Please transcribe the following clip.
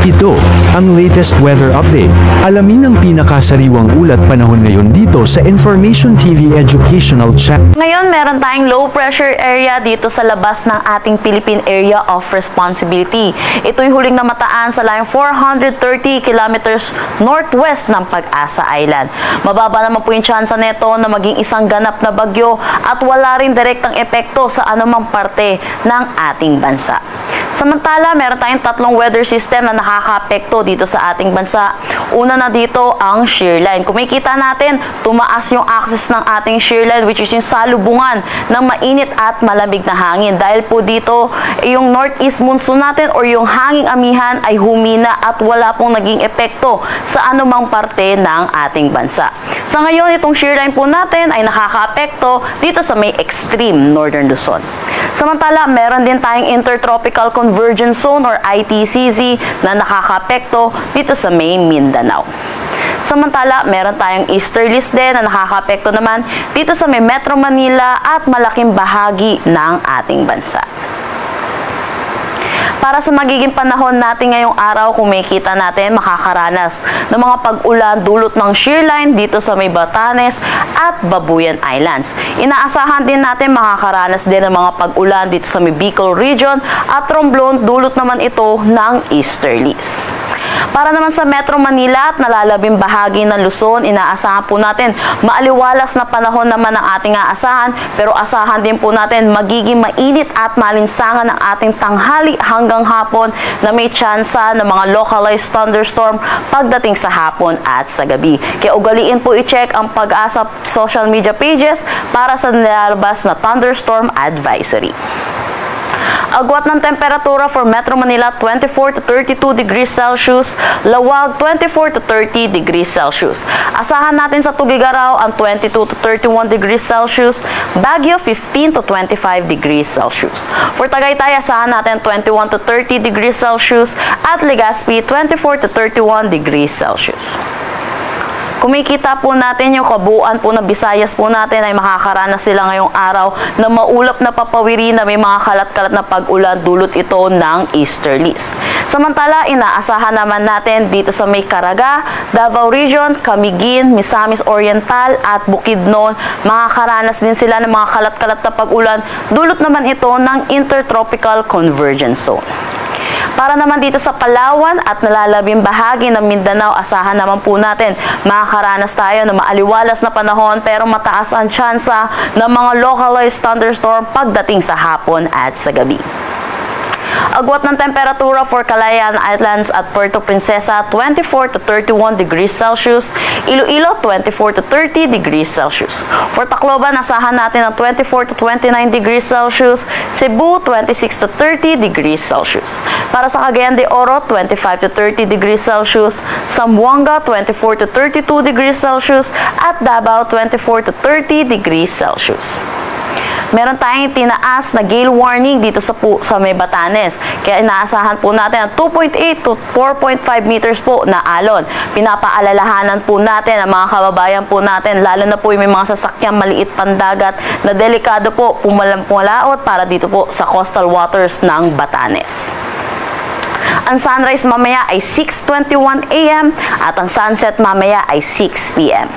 Ito, ang latest weather update. Alamin ang pinakasariwang ulat panahon ngayon dito sa Information TV Educational Channel. Ngayon, meron tayong low pressure area dito sa labas ng ating Philippine Area of Responsibility. Ito'y huling namataan sa layong 430 kilometers northwest ng Pag-asa Island. Mababa naman po yung tsansa neto na maging isang ganap na bagyo at wala rin direktang epekto sa anumang parte ng ating bansa. Samantala, meron tayong tatlong weather system na nakaka-apekto dito sa ating bansa. Una na dito ang shear line. Kung makikita natin, tumaas yung axis ng ating shear line, which is yung salubungan ng mainit at malamig na hangin. Dahil po dito, yung northeast monsoon natin or yung hanging amihan ay humina at wala pong naging epekto sa anumang parte ng ating bansa. Sa ngayon, itong shear line po natin ay nakaka-apekto dito sa may extreme northern Luzon. Samantala, meron din tayong Intertropical Convergence Zone or ITCZ na nakaka-apekto dito sa may Mindanao. Samantala, meron tayong easterlies din na nakaka-apekto naman dito sa may Metro Manila at malaking bahagi ng ating bansa. Para sa magiging panahon natin ngayong araw, kung makikita natin, makakaranas ng mga pag-ulan dulot ng shear line dito sa may Batanes at Babuyan Islands. Inaasahan din natin makakaranas din ng mga pag-ulan dito sa may Bicol Region at Romblon, dulot naman ito ng easterlies. Para naman sa Metro Manila at nalalabing bahagi ng Luzon, inaasahan po natin maaliwalas na panahon naman ang ating aasahan, pero asahan din po natin magiging mainit at malinsangan ang ating tanghali hanggang hapon na may tsansa ng mga localized thunderstorm pagdating sa hapon at sa gabi. Kaya ugaliin po i-check ang Pag-asa social media pages para sa nilalabas na thunderstorm advisory. Agwat ng temperatura for Metro Manila, 24 to 32 degrees Celsius. Lawag, 24 to 30 degrees Celsius. Asahan natin sa Tugigaraw ang 22 to 31 degrees Celsius. Baguio, 15 to 25 degrees Celsius. For Tagaytay, asahan natin 21 to 30 degrees Celsius. At Legazpi, 24 to 31 degrees Celsius. Kumikita po natin yung kabuuan po ng Visayas po natin ay makakaranas sila ngayong araw na maulap na papawiri na may mga kalat-kalat na pag-ulan dulot ito ng easterlies. Samantala, inaasahan naman natin dito sa may Caraga, Davao Region, Camiguin, Misamis Oriental at Bukidnon, makakaranas din sila ng mga kalat-kalat na pag-ulan dulot naman ito ng Intertropical Convergence Zone. Para naman dito sa Palawan at nalalabing bahagi ng Mindanao, asahan naman po natin makakaranas tayo ng maaliwalas na panahon pero mataas ang tsansa ng mga localized thunderstorm pagdating sa hapon at sa gabi. Agwat ng temperatura for Calayan Islands at Puerto Princesa, 24 to 31 degrees Celsius. Iloilo, 24 to 30 degrees Celsius. For Tacloban, asahan natin ang 24 to 29 degrees Celsius. Cebu, 26 to 30 degrees Celsius. Para sa Cagayan de Oro, 25 to 30 degrees Celsius. Zamboanga, 24 to 32 degrees Celsius. At Davao, 24 to 30 degrees Celsius. Meron tayong tinaas na gale warning dito sa may Batanes. Kaya inaasahan po natin ang 2.8 to 4.5 meters po na alon. Pinapaalalahanan po natin ang mga kababayan po natin, lalo na po yung may mga sasakyang maliit pandagat na delikado po pumalaot para dito po sa coastal waters ng Batanes. Ang sunrise mamaya ay 6:21 AM at ang sunset mamaya ay 6 PM.